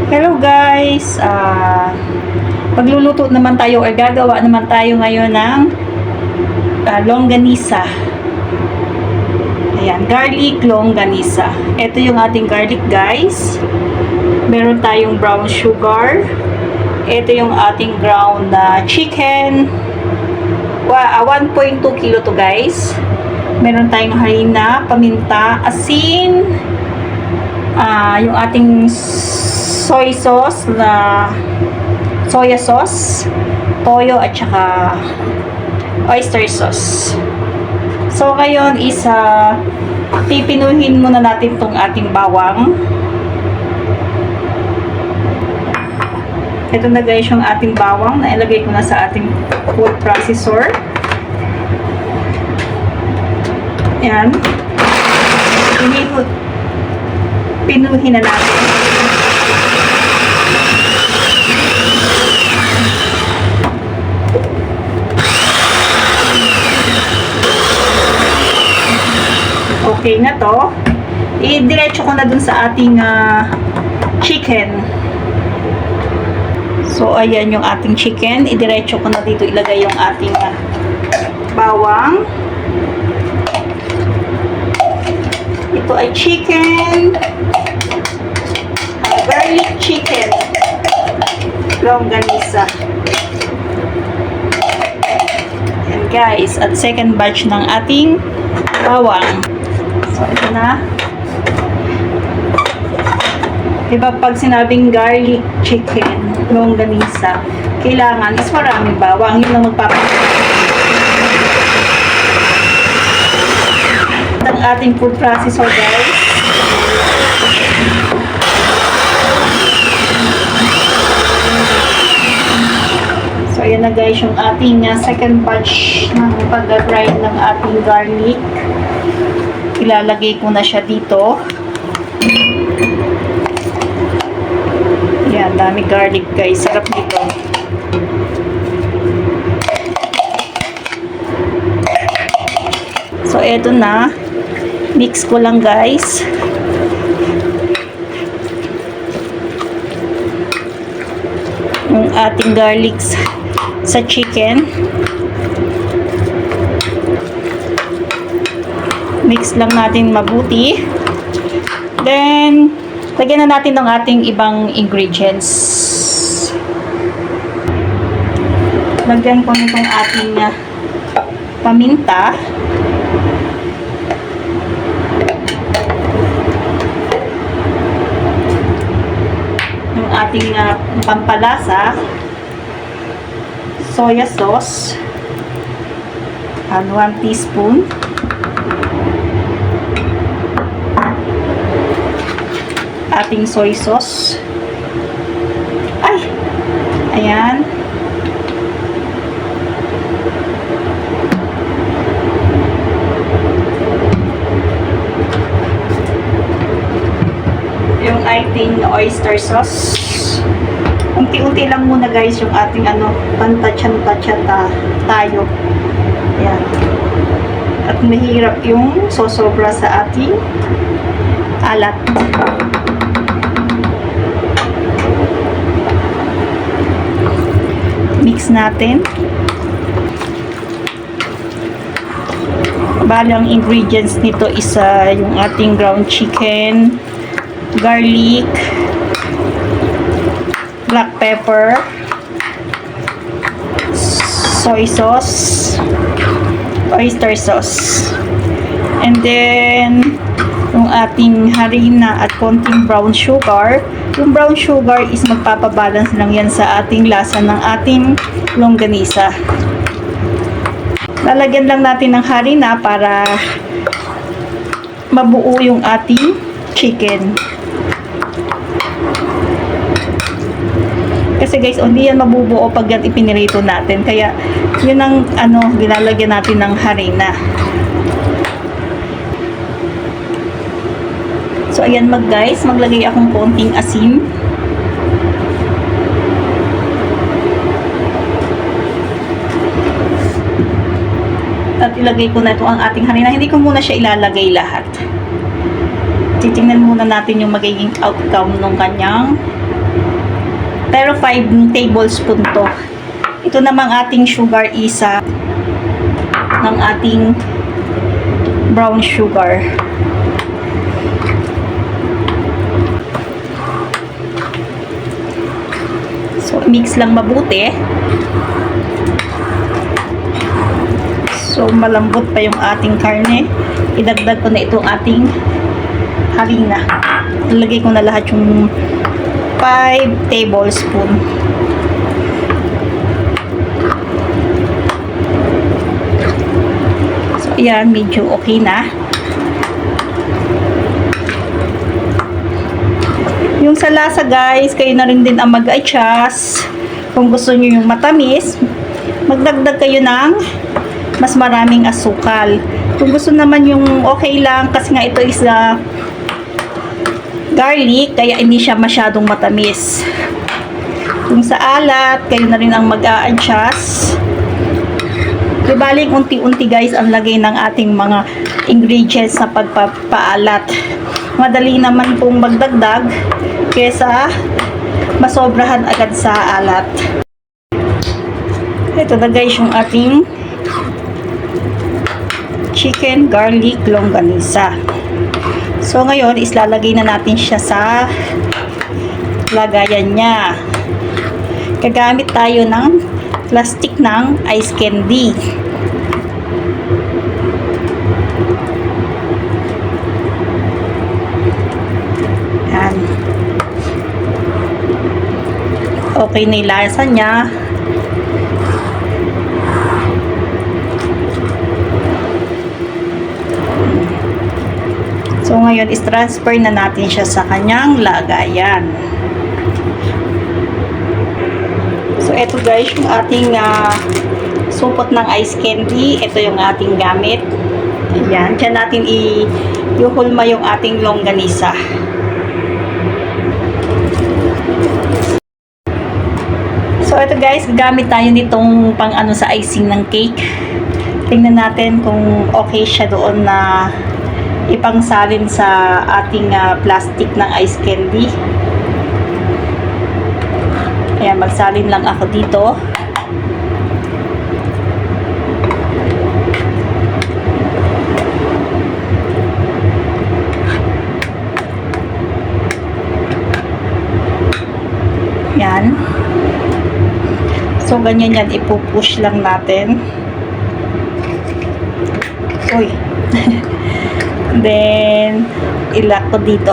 Hello guys! Magluluto naman tayo or gagawa naman tayo ngayon ng longganisa. Ayan, garlic longganisa. Ito yung ating garlic guys. Meron tayong brown sugar. Ito yung ating ground na chicken. 1.2 kilo to guys. Meron tayong harina, paminta, asin, yung ating soy sauce na soya sauce, toyo at saka oyster sauce. So ngayon is pipinuhin muna natin tong ating bawang. Ito na guys yung ating bawang na ilagay ko na sa ating food processor. Yan. Pinuhin na natin. Okay na to. I-diretso ko na dun sa ating chicken. So, ayan yung ating chicken. I-diretso ko na dito ilagay yung ating bawang. Ito ay chicken. Garlic chicken. Longganisa. Ayan guys. At second batch ng ating bawang. So, ito na. Diba pag sinabing garlic chicken, longganisa, kailangan is maraming bawang. Yun lang magpapagod. Ang ating food processor guys. So, ayan na guys yung ating second batch ng pag-grind ng ating garlic. Ilalagay ko na siya dito. Yan, dami garlic guys. Sarap dito. So, eto na. Mix ko lang guys. Yung ating garlic sa chicken. Mix lang natin mabuti. Then, lagyan na natin ng ating ibang ingredients. Lagyan ko nitong ating paminta. Yung ating pampalasa. Soya sauce. 1 teaspoon. Ating soy sauce. Ay! Ayan. Yung ating oyster sauce. Unti-unti lang muna guys yung ating pantatsan-tatsan tayo. Ayan. At mahirap yung sosobra sa ating alat. Mix natin. Bali ang ingredients nito is yung ating ground chicken, garlic, black pepper, soy sauce, oyster sauce, and then yung ating harina at konting brown sugar. Yung brown sugar is magpapabalance lang yan sa ating lasa ng ating longganisa. Lalagyan lang natin ng harina para mabuo yung ating chicken. Kasi guys, hindi yan mabubuo pag yan ipinirito natin. Kaya yun ang ginalagyan natin ng harina. So, ayan guys, maglagay akong konting asin. At ilagay ko na ito ang ating harina. Hindi ko muna siya ilalagay lahat. Titingnan muna natin yung magiging outcome ng kanyang Pero 5 tablespoon to. Ito namang ating sugar isa ng ating brown sugar. So, mix lang mabuti. So, malambot pa yung ating karne. Idagdag ko na itong ating harina. Ilagay ko na lahat yung 5 tablespoon. So, ayan, medyo okay na. Yung sa lasa, guys, kayo na rin din ang mag-adjust. Kung gusto nyo yung matamis, magdagdag kayo ng mas maraming asukal. Kung gusto naman yung okay lang, kasi nga ito is garlic, kaya hindi siya masyadong matamis. Kung sa alat, kayo na rin ang mag-a-adjust. Dibaling unti-unti, guys, ang lagay ng ating mga ingredients sa pagpapaalat. Madali naman pong magdagdag kesa masobrahan agad sa alat. Ito na, guys, yung ating chicken garlic longganisa. So, ngayon, islalagay na natin siya sa lagayan niya. Gagamit tayo ng plastic ng ice candy. Yan. Okay na yung lasa niya. So, ngayon, is-transfer na natin siya sa kanyang lagayan. So, eto, guys, yung ating supot ng ice candy. Ito yung ating gamit. Ayan. Diyan natin i-hulma yung ating longganisa. So, eto, guys, gamit tayo nitong pang sa icing ng cake. Tingnan natin kung okay siya doon na ipangsalin sa ating plastic ng ice candy. Ayan, magsalin lang ako dito. Yan. So, ganyan yan. Ipupush lang natin. Uy. Then, ilak ko dito.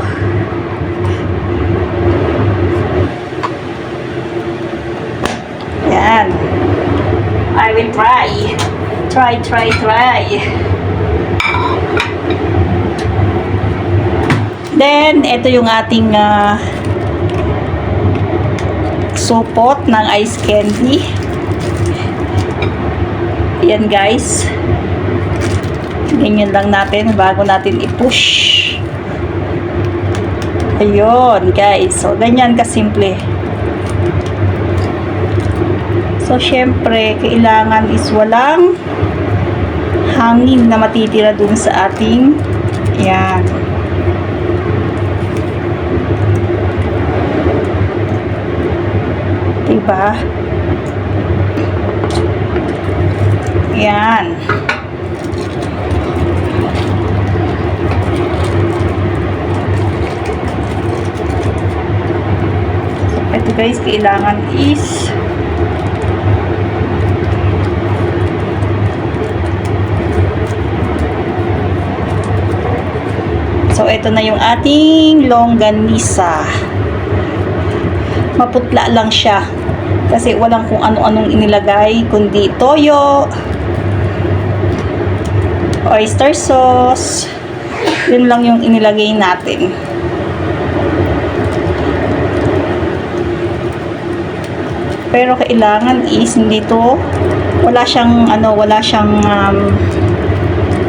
Yan. I will try. Try. Then, ito yung ating supot ng ice candy. Yan, guys. Ganyan lang natin bago natin i-push. Ayun, guys. So, ganyan kasimple. So, syempre, kailangan is walang hangin na matitira dun sa ating yan. Diba? Yan. Ito, guys, kailangan is so, ito na yung ating longganisa. Maputla lang siya kasi walang kung ano-anong inilagay kundi toyo, oyster sauce, yun lang yung inilagay natin. Pero kailangan is hindi to, wala siyang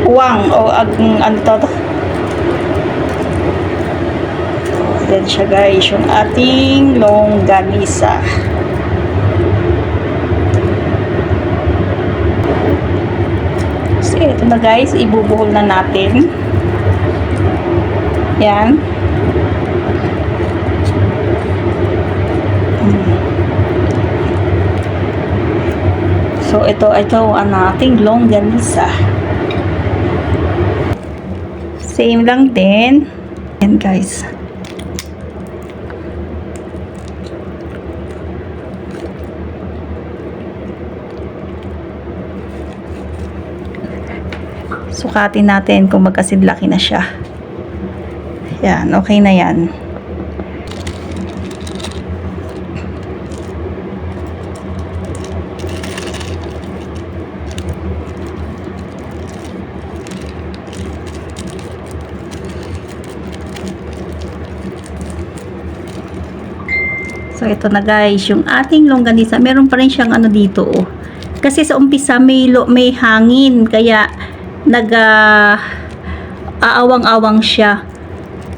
uwang o ano to. Yan siya, guys, yung ating longganisa. So, ito na, guys, ibubuhol na natin. Yan. So, ito ang ating longganisa. Same lang din. And guys. Sukatin natin kung magkasidlaki na siya. Yan, okay na yan. So, ito na guys, yung ating longganisa. Meron pa rin siyang ano dito, oh. Kasi sa umpisa may hangin, kaya aawang-awang siya.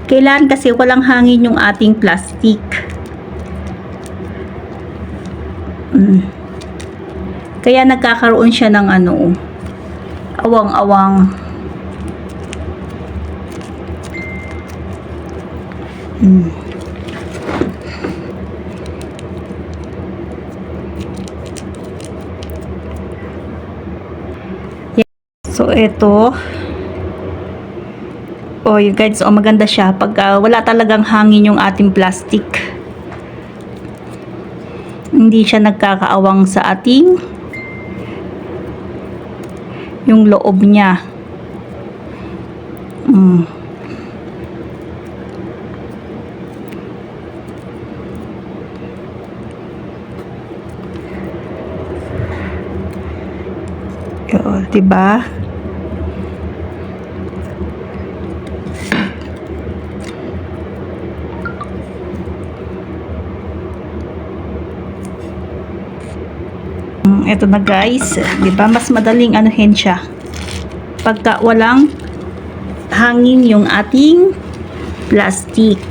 Kailan kasi walang hangin yung ating plastic. Kaya nagkakaroon siya ng ano, awang-awang. So, ito. Oh, you guys, oh, maganda siya. Pag wala talagang hangin yung ating plastic. Hindi siya nagkakaawang sa ating yung loob niya. Oh, diba? Ito na guys, 'di ba? Mas madaling anuhin siya pagka walang hangin yung ating plastic.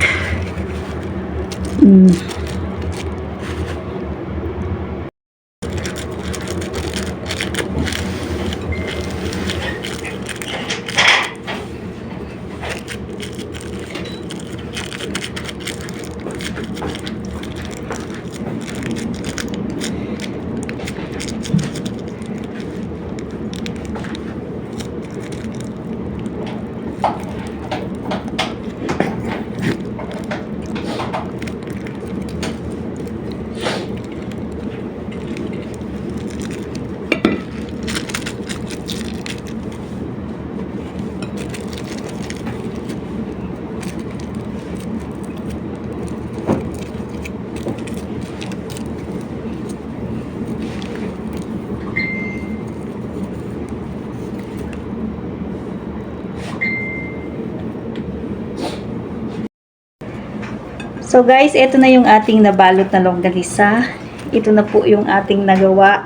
So guys, ito na yung ating nabalot na longganisa. Ito na po yung ating nagawa.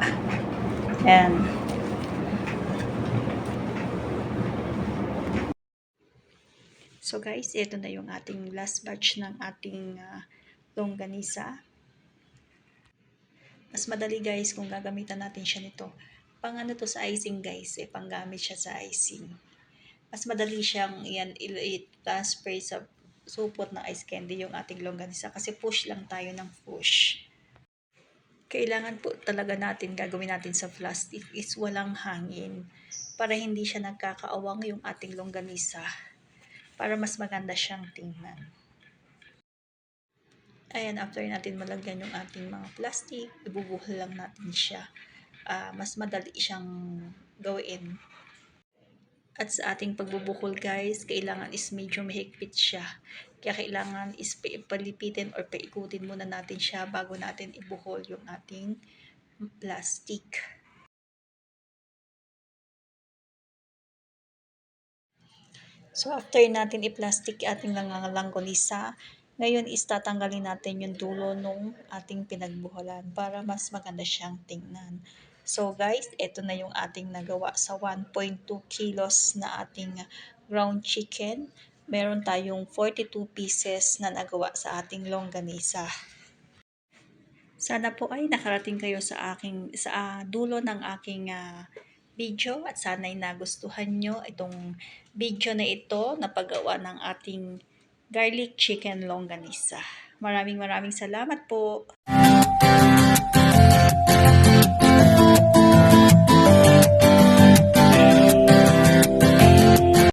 Ayan. So guys, ito na yung ating last batch ng ating longganisa. Mas madali guys kung gagamitan natin siya nito. Pang ano to sa icing guys, panggamit siya sa icing. Mas madali siyang i-transfer sa supot ng ice candy yung ating longganisa kasi push lang tayo ng push. Kailangan po talaga natin gagawin natin sa plastic is walang hangin para hindi siya nagkakaawang yung ating longganisa, para mas maganda siyang tingnan. Ayan, after natin malagyan yung ating mga plastic, ibubuhol lang natin siya. Mas madali siyang gawin. At sa ating pagbubuhol guys, kailangan is medyo mahigpit siya. Kaya kailangan is palipitin or paikutin muna natin siya bago natin ibuhol yung ating plastic. So after natin i-plastic ating longganisa, ngayon is tatanggalin natin yung dulo nung ating pinagbuholan para mas maganda siyang tingnan. So guys, ito na yung ating nagawa sa 1.2 kilos na ating ground chicken. Meron tayong 42 pieces na nagawa sa ating longganisa. Sana po ay nakarating kayo sa dulo ng aking video at sana'y nagustuhan nyo itong video na ito na paggawa ng ating garlic chicken longganisa. Maraming salamat po.